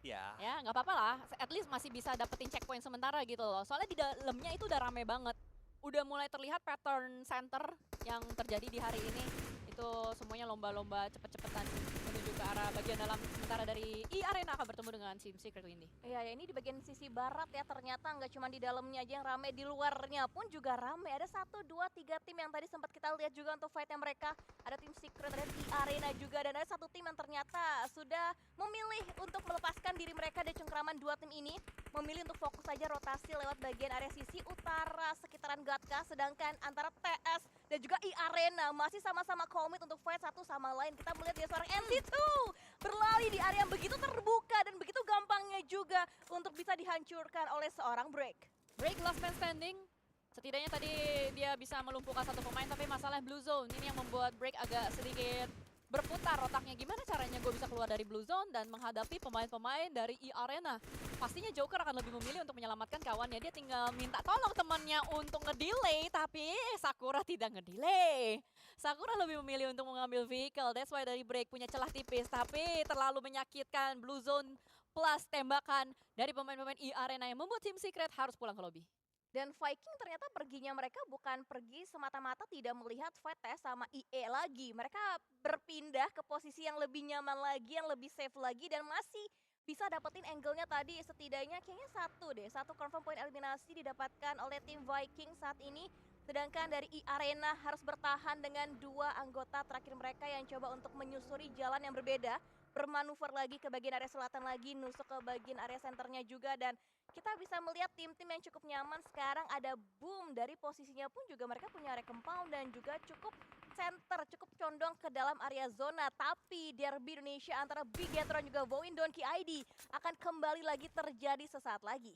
ya. Ya, nggak apa-apa lah. At least masih bisa dapetin checkpoint sementara gitu loh. Soalnya di dalamnya itu udah rame banget. Udah mulai terlihat pattern center yang terjadi di hari ini. Itu semuanya lomba-lomba cepet-cepetan menuju ke arah bagian dalam. Sementara dari E-Arena akan bertemu dengan Team Secret Windy. Iya, ya, ini di bagian sisi barat ya, ternyata nggak cuma di dalamnya aja yang rame, di luarnya pun juga rame. Ada 1, 2, 3 tim yang tadi sempat kita lihat juga untuk fightnya mereka. Ada tim Secret, ada E-Arena juga, dan ada satu tim yang ternyata sudah memilih untuk melepaskan diri mereka dari cengkraman 2 tim ini. Memilih untuk fokus saja rotasi lewat bagian area sisi utara sekitaran Gatka, sedangkan antara TS dan juga E-Arena masih sama-sama komit untuk fight satu sama lain. Kita melihat dia seorang NC2 berlari di area yang begitu terbuka dan begitu gampangnya juga untuk bisa dihancurkan oleh seorang Break. Break last man standing. Setidaknya tadi dia bisa melumpuhkan satu pemain, tapi masalah Blue Zone ini yang membuat Break agak sedikit berputar otaknya. Gimana caranya gue bisa keluar dari Blue Zone dan menghadapi pemain-pemain dari E-Arena? Pastinya Joker akan lebih memilih untuk menyelamatkan kawannya. Dia tinggal minta tolong temannya untuk ngedelay, tapi Sakura tidak ngedelay. Sakura lebih memilih untuk mengambil vehicle. That's why dari Break punya celah tipis, tapi terlalu menyakitkan. Blue Zone plus tembakan dari pemain-pemain E-Arena yang membuat Team Secret harus pulang ke lobby. Dan Viking ternyata perginya mereka bukan pergi semata-mata tidak melihat fight TS sama IE lagi. Mereka berpindah ke posisi yang lebih nyaman lagi, yang lebih safe lagi, dan masih bisa dapetin angle-nya tadi. Setidaknya kayaknya satu confirm point eliminasi didapatkan oleh tim Viking saat ini. Sedangkan dari E-Arena harus bertahan dengan 2 anggota terakhir mereka yang coba untuk menyusuri jalan yang berbeda. Bermanuver lagi ke bagian area selatan lagi, nusuk ke bagian area senternya juga, dan kita bisa melihat tim-tim yang cukup nyaman sekarang ada Boom. Dari posisinya pun juga mereka punya area compound dan juga cukup center, cukup condong ke dalam area zona. Tapi derby Indonesia antara Bigetron juga Voin Donkey ID akan kembali lagi terjadi sesaat lagi.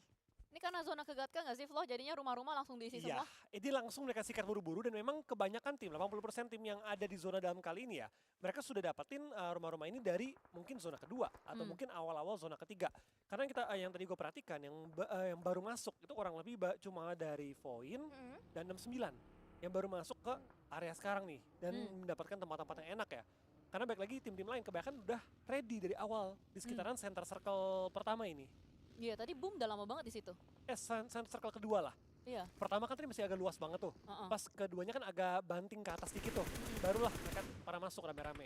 Ini karena zona kegatka nggak sih, Flo? Jadinya rumah-rumah langsung diisi Iya, semua. ini langsung mereka sikat buru-buru dan memang kebanyakan tim, 80% tim yang ada di zona dalam kali ini ya, mereka sudah dapetin rumah-rumah ini dari mungkin zona kedua atau mungkin awal-awal zona ketiga. Karena kita yang tadi gue perhatikan yang baru masuk itu kurang lebih cuma dari Voin dan 69 yang baru masuk ke area sekarang nih dan mendapatkan tempat-tempat yang enak ya. Karena baik lagi tim-tim lain kebanyakan udah ready dari awal di sekitaran center circle pertama ini. Iya, tadi Boom udah lama banget di situ. Center circle kedua lah. Iya. Pertama kan tadi masih agak luas banget tuh. Pas keduanya kan agak banting ke atas dikit tuh. Barulah mereka para masuk rame-rame.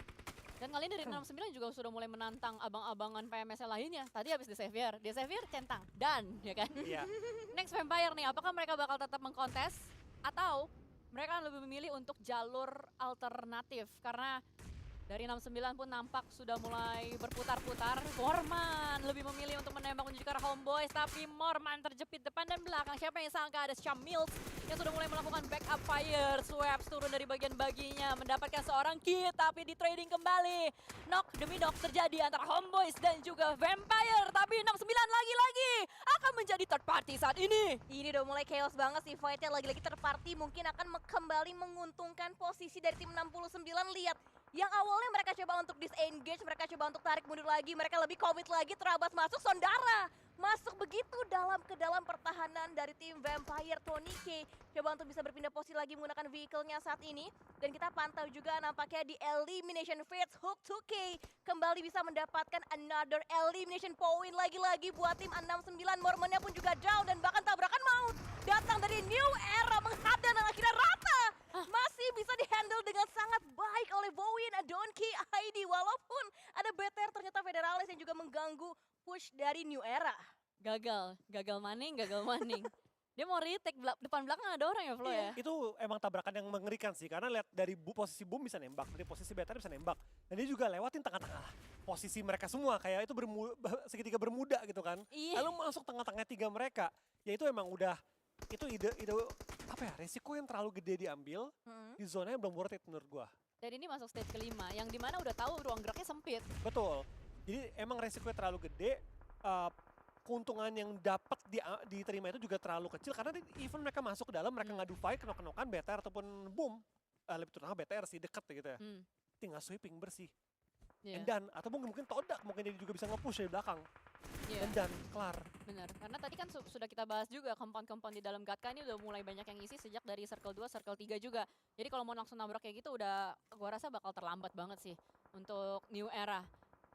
Dan kali ini dari 69 juga sudah mulai menantang abang-abangan PMS lainnya. Tadi habis di Xavier centang. Dan, ya kan? Iya. Next Vampire nih, apakah mereka bakal tetap mengkontes? Atau mereka lebih memilih untuk jalur alternatif? Karena dari 69 pun nampak sudah mulai berputar-putar. Morman lebih memilih untuk menembak menuju ke arah Homeboys, tapi Morman terjepit depan dan belakang. Siapa yang sangka ada Shamils yang sudah mulai melakukan backup fire. Swaps turun dari bagian baginya, mendapatkan seorang kill, tapi di trading kembali. Knock demi knock terjadi antara Homeboys dan juga Vampire, tapi 69 lagi-lagi akan menjadi third party saat ini. Ini udah mulai chaos banget sih fightnya, lagi-lagi third party mungkin akan kembali menguntungkan posisi dari tim 69. Lihat, yang awalnya mereka coba untuk disengage, mereka coba untuk tarik mundur lagi, mereka lebih komit lagi, terabas masuk, Sondara masuk begitu ke dalam pertahanan dari tim Vampire. Tony K coba untuk bisa berpindah posisi lagi menggunakan vehicle-nya saat ini. Dan kita pantau juga nampaknya di Elimination Fates, Hook 2K kembali bisa mendapatkan another elimination point lagi-lagi buat tim 69. Mormonnya pun juga down dan bahkan tabrakan maut datang dari New Era menghadang dan akhirnya rata. Masih bisa dihandle dengan sangat baik oleh Voin Donkey ID, walaupun ada BTR ternyata Federalis yang juga mengganggu push dari New Era. Gagal maning. Dia mau retake, depan belakang ada orang ya, Flo ya? Itu emang tabrakan yang mengerikan sih, karena lihat dari posisi Boom bisa nembak, dari posisi BTR bisa nembak. Dan dia juga lewatin tengah-tengah posisi mereka semua, kayak itu segitiga bermuda gitu kan. Iya. Lalu masuk tengah-tengah tiga mereka, ya itu emang udah, itu ide apa ya, resiko yang terlalu gede diambil di zona yang belum worth it menurut gua. Dan ini masuk stage kelima, yang dimana udah tahu ruang geraknya sempit. Betul, jadi emang resikonya terlalu gede, keuntungan yang dapat diterima itu juga terlalu kecil karena even mereka masuk ke dalam, mereka ngadu fight, kenok-kenokan BTR ataupun Boom, lebih terutama BTR sih deket gitu ya, tinggal sweeping bersih. Yeah. Dan atau mungkin Todak mungkin dia juga bisa nge-push dari belakang. Yeah. Dan kelar. Benar, karena tadi kan sudah kita bahas juga compound-compound di dalam Gatka ini udah mulai banyak yang isi sejak dari circle 2, circle 3 juga. Jadi kalau mau langsung nabrak kayak gitu udah gua rasa bakal terlambat banget sih untuk New Era.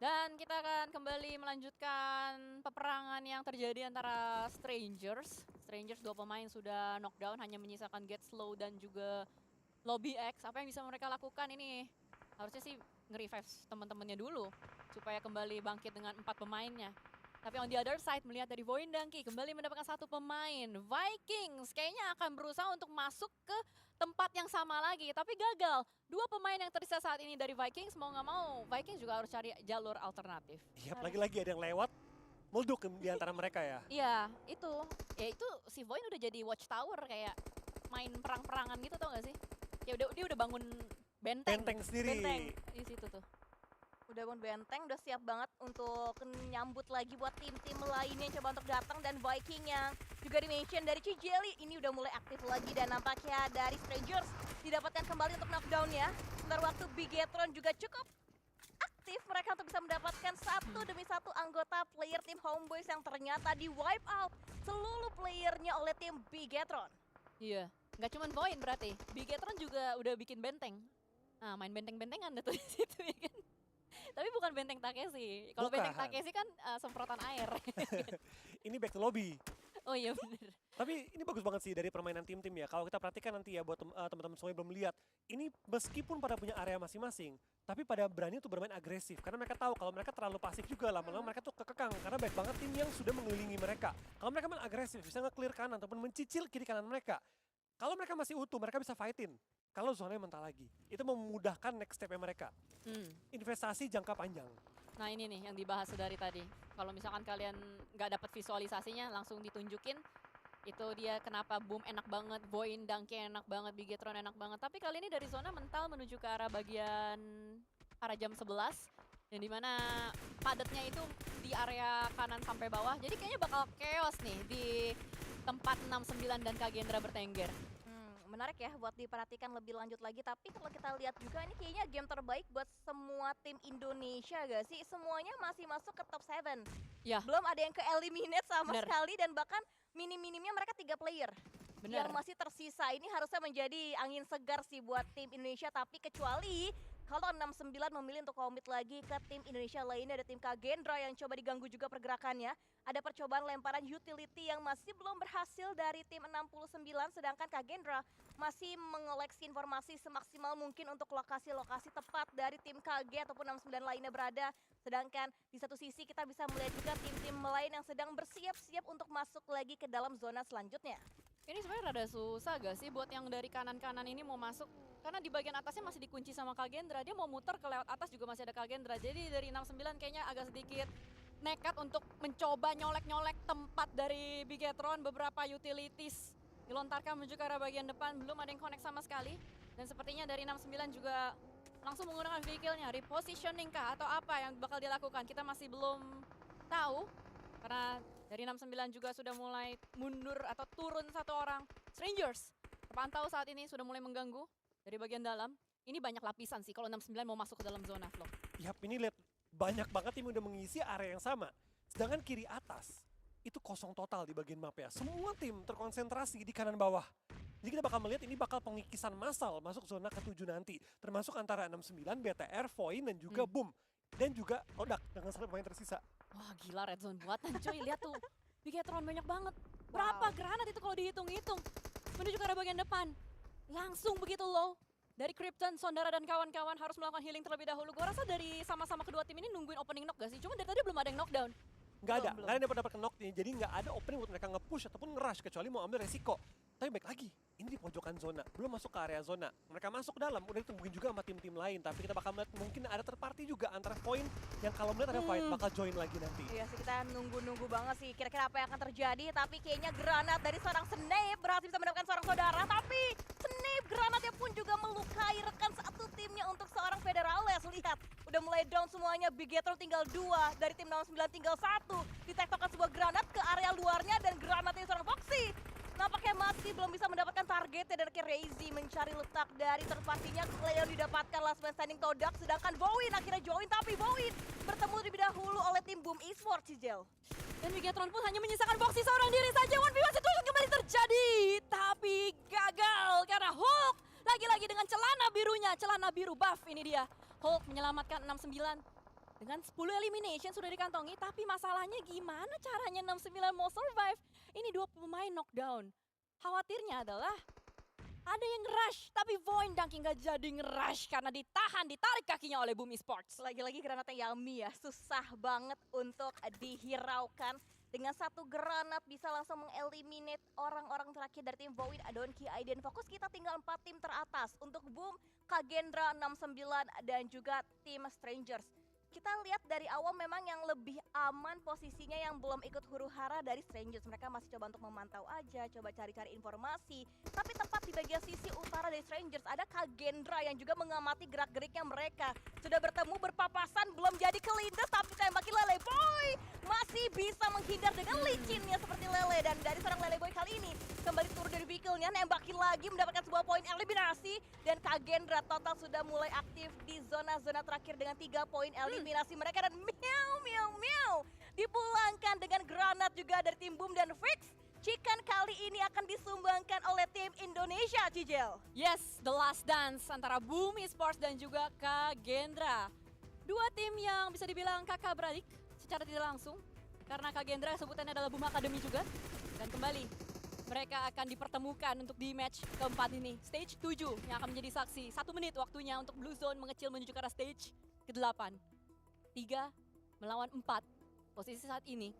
Dan kita akan kembali melanjutkan peperangan yang terjadi antara Strangers. Strangers 2 pemain sudah knockdown, hanya menyisakan Get Slow dan juga Lobby X. Apa yang bisa mereka lakukan ini? Harusnya sih nge-revive teman-temannya dulu supaya kembali bangkit dengan 4 pemainnya. Tapi on the other side, melihat dari Voin Dangki kembali mendapatkan 1 pemain. Vikings kayaknya akan berusaha untuk masuk ke tempat yang sama lagi, tapi gagal. 2 pemain yang tersisa saat ini dari Vikings, mau nggak mau Vikings juga harus cari jalur alternatif. Iya, lagi-lagi ada yang lewat, meleduk di antara mereka ya. Iya, itu. Ya itu si Voin udah jadi watchtower kayak main perang-perangan gitu, tau gak sih? Ya dia udah bangun benteng. Benteng sendiri. Benteng di situ tuh. Udah bangun benteng, udah siap banget untuk nyambut lagi buat tim-tim lainnya yang coba untuk datang. Dan Viking yang juga di-mention dari Cijelly ini udah mulai aktif lagi. Dan nampaknya dari Strangers didapatkan kembali untuk knockdown ya. Sebentar waktu Bigetron juga cukup aktif mereka untuk bisa mendapatkan satu demi satu anggota player tim Homeboyz yang ternyata di wipe out seluruh playernya oleh tim Bigetron. Iya, nggak cuma Voin berarti. Bigetron juga udah bikin benteng. Nah, main benteng-bentengan tuh di situ ya kan. Tapi bukan benteng Takeshi. Kalau benteng Bukan. Takeshi kan semprotan air. Ini back to lobby. Oh iya bener. Tapi ini bagus banget sih dari permainan tim-tim ya. Kalau kita perhatikan nanti ya buat teman-teman semua yang belum lihat, ini meskipun pada punya area masing-masing, tapi pada berani untuk bermain agresif. Karena mereka tahu kalau mereka terlalu pasif juga lama-lama mereka tuh kekekang. Karena banyak banget tim yang sudah mengelilingi mereka. Kalau mereka main agresif, bisa nge-clear kanan ataupun mencicil kiri kanan mereka. Kalau mereka masih utuh, mereka bisa fightin. Kalau zonanya mental lagi, itu memudahkan next step-nya mereka. Investasi jangka panjang. Nah ini nih yang dibahas dari tadi. Kalau misalkan kalian nggak dapat visualisasinya, langsung ditunjukin. Itu dia kenapa Boom enak banget, Voin Dangki enak banget, Bigetron enak banget. Tapi kali ini dari zona mental menuju ke arah bagian arah jam 11. Dan dimana padatnya itu di area kanan sampai bawah. Jadi kayaknya bakal chaos nih di tempat 69 dan Kagendra bertengger. Menarik ya buat diperhatikan lebih lanjut lagi. Tapi kalau kita lihat juga ini kayaknya game terbaik buat semua tim Indonesia gak sih? Semuanya masih masuk ke top 7. Ya. Belum ada yang ke eliminate sama Bener. sekali dan bahkan minim-minimnya mereka 3 player. Bener. Yang masih tersisa ini harusnya menjadi angin segar sih buat tim Indonesia. Tapi kecuali kalau 69 memilih untuk komit lagi ke tim Indonesia lainnya, ada tim Kagendra yang coba diganggu juga pergerakannya. Ada percobaan lemparan utility yang masih belum berhasil dari tim 69, sedangkan Kagendra masih mengoleksi informasi semaksimal mungkin untuk lokasi-lokasi tepat dari tim KG ataupun 69 lainnya berada. Sedangkan di satu sisi kita bisa melihat juga tim-tim lain yang sedang bersiap-siap untuk masuk lagi ke dalam zona selanjutnya. Ini sebenarnya rada susah gak sih buat yang dari kanan-kanan ini mau masuk? Karena di bagian atasnya masih dikunci sama Kagendra, dia mau muter ke lewat atas juga masih ada Kagendra. Jadi dari 69 kayaknya agak sedikit nekat untuk mencoba nyolek-nyolek tempat dari Bigetron. Beberapa utilities dilontarkan menuju ke arah bagian depan, belum ada yang connect sama sekali. Dan sepertinya dari 69 juga langsung menggunakan vehicle-nya, repositioning kah atau apa yang bakal dilakukan, kita masih belum tahu. Karena dari 69 juga sudah mulai mundur atau turun 1 orang. Strangers terpantau saat ini sudah mulai mengganggu dari bagian dalam. Ini banyak lapisan sih kalau 69 mau masuk ke dalam zona flow. Yap, ini lihat banyak banget tim udah mengisi area yang sama. Sedangkan kiri atas itu kosong total di bagian map ya. Semua tim terkonsentrasi di kanan bawah. Jadi kita bakal melihat ini bakal pengikisan massal masuk zona ke-7 nanti. Termasuk antara 69, BTR, Voin, dan juga Boom. Dan juga Odak dengan 1 pemain tersisa. Wah gila red zone buatan cuy, lihat tuh. Bigetron banyak banget. Berapa granat itu kalau dihitung-hitung. Menuju ke arah bagian depan. Langsung begitu low. Dari Krypton, Sondara dan kawan-kawan harus melakukan healing terlebih dahulu. Gue rasa dari sama-sama kedua tim ini nungguin opening knock gak sih? Cuma dari tadi belum ada yang knockdown. Nggak ada, Belum. nggak ada yang dapat knock nih. Jadi nggak ada opening buat mereka nge-push ataupun nge-rush kecuali mau ambil resiko. Tapi baik lagi, ini di pojokan zona, belum masuk ke area zona. Mereka masuk dalam, udah ditungguin juga sama tim-tim lain. Tapi kita bakal melihat mungkin ada terparty juga antara Voin yang kalau melihat ada fight bakal join lagi nanti. Iya sih, kita nunggu-nunggu banget sih kira-kira apa yang akan terjadi. Tapi kayaknya granat dari seorang Snape berhasil bisa mendapatkan seorang saudara. Tapi Snape granatnya pun juga melukai rekan satu timnya untuk seorang Federales. Lihat, udah mulai down semuanya. Bigetron tinggal 2, dari tim 69 tinggal 1. Ditektokan sebuah granat ke area luarnya dan granatnya seorang Foxy. Nampaknya masih belum bisa mendapatkan targetnya dari Crazy mencari letak dari terpartinya. Yang didapatkan last man standing Todak, sedangkan Voin akhirnya join, tapi Voin bertemu terlebih dahulu oleh tim Boom Esports, Cijel. Dan Bigetron pun hanya menyisakan Foxy seorang diri saja. 1v1 situasi kembali terjadi. Tapi gagal karena Hulk lagi-lagi dengan celana birunya. Celana biru buff ini dia. Hulk menyelamatkan 69. Dengan 10 elimination sudah dikantongi, tapi masalahnya gimana caranya 69 mau survive? Ini 2 pemain knockdown. Khawatirnya adalah ada yang rush, tapi Void Dunking nggak jadi nge-rush karena ditarik kakinya oleh Boom Esports. Lagi-lagi granatnya Yami ya, susah banget untuk dihiraukan. Dengan satu granat bisa langsung mengeliminate orang-orang terakhir dari tim Void, Donkey, Aiden. Fokus kita tinggal 4 tim teratas untuk Boom, Kagendra, 69, dan juga tim Strangers. Kita lihat dari awal memang yang lebih aman posisinya yang belum ikut huru-hara dari Strangers. Mereka masih coba untuk memantau aja, coba cari-cari informasi. Tapi tepat di bagian sisi utara dari Strangers ada Kagendra yang juga mengamati gerak-geriknya mereka. Sudah bertemu berpapasan, belum jadi kelindes tapi tembakin Lele Boy. Masih bisa menghindar dengan licinnya seperti Lele. Dan dari seorang Lele Boy kali ini kembali turun dari vehicle-nya, nembakin lagi mendapatkan sebuah poin eliminasi. Dan Kagendra total sudah mulai aktif di zona-zona terakhir dengan 3 poin eliminasi mereka. Dan miau dipulangkan dengan granat juga dari tim Boom dan Fix. Chicken kali ini akan disumbangkan oleh tim Indonesia, Cijel. Yes, the last dance antara Boom Esports dan juga Kagendra. Dua tim yang bisa dibilang kakak beradik secara tidak langsung. Karena Kagendra sebutannya adalah Boom Academy juga. Dan kembali, mereka akan dipertemukan untuk di match keempat ini. Stage 7 yang akan menjadi saksi. 1 menit waktunya untuk Blue Zone mengecil menuju ke arah stage ke-8. 3 melawan 4. Posisi saat ini,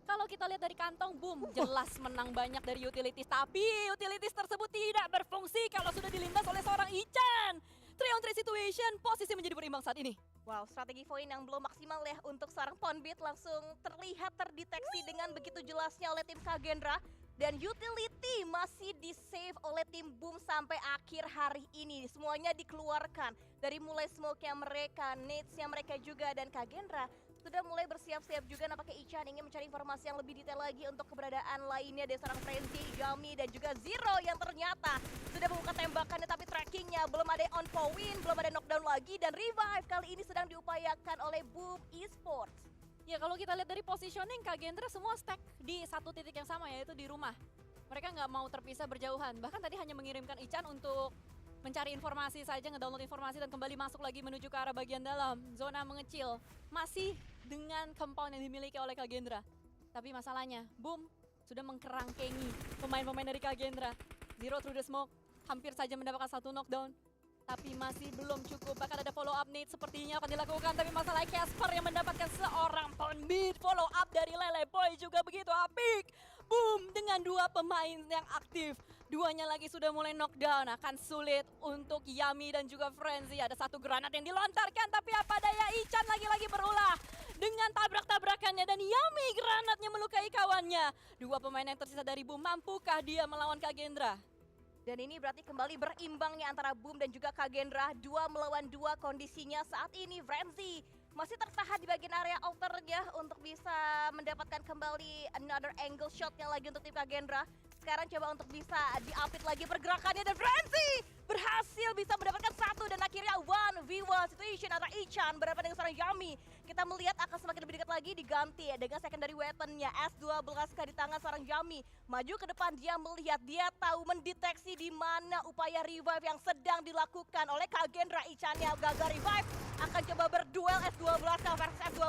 kalau kita lihat dari kantong Boom, jelas menang banyak dari utilities. Tapi utilities tersebut tidak berfungsi kalau sudah dilindas oleh seorang Ichan. 3-on-3 situation, posisi menjadi berimbang saat ini. Wow, strategi poin yang belum maksimal ya untuk seorang Ponbit langsung terlihat terdeteksi dengan begitu jelasnya oleh tim Kagendra. Dan utility masih di-save oleh tim Boom sampai akhir hari ini. Semuanya dikeluarkan dari mulai smoke-nya mereka, nades-nya mereka juga, dan Kagendra sudah mulai bersiap-siap juga. Nampaknya Ichan ingin mencari informasi yang lebih detail lagi untuk keberadaan lainnya dari seorang Frenzy, Yami, dan juga Zero yang ternyata sudah membuka tembakannya tapi trackingnya belum ada on point, belum ada knockdown lagi, dan revive kali ini sedang diupayakan oleh Boom Esports. Ya kalau kita lihat dari positioning, Kagendra semua stack di satu titik yang sama, yaitu di rumah. Mereka nggak mau terpisah berjauhan, bahkan tadi hanya mengirimkan Ichan untuk mencari informasi saja, ngedownload informasi dan kembali masuk lagi menuju ke arah bagian dalam. Zona mengecil, masih dengan compound yang dimiliki oleh Kagendra. Tapi masalahnya, Boom sudah mengkerangkengi pemain-pemain dari Kagendra. Zero through the smoke, hampir saja mendapatkan 1 knockdown. Tapi masih belum cukup, bahkan ada follow up need sepertinya akan dilakukan. Tapi masalahnya Casper yang mendapatkan seorang Ponbit. Follow up dari Lele Boy juga begitu apik. Boom dengan 2 pemain yang aktif. Duanya lagi sudah mulai knockdown, akan sulit untuk Yami dan juga Frenzy. Ada 1 granat yang dilontarkan, tapi apa daya, Ichan lagi-lagi berulah dengan tabrak-tabrakannya. Dan Yami granatnya melukai kawannya. 2 pemain yang tersisa dari Boom, mampukah dia melawan Kagendra? Dan ini berarti kembali berimbangnya antara Boom dan juga Kagendra. 2 melawan 2 kondisinya saat ini. Frenzy masih tertahan di bagian area outernya untuk bisa mendapatkan kembali another angle shotnya lagi untuk tim Kagendra. Sekarang coba untuk bisa diapit lagi pergerakannya, dan Frenzy berhasil bisa mendapatkan 1 dan akhirnya 1v1 situation antara Ichan berhadapan dengan seorang Yami. Kita melihat akan semakin lebih dekat lagi diganti ya dengan secondary weaponnya S12 di tangan seorang Yami. Maju ke depan, dia melihat, dia tahu mendeteksi di mana upaya revive yang sedang dilakukan oleh Kagendra. Ichannya gagal revive, akan coba berduel S12 versus S12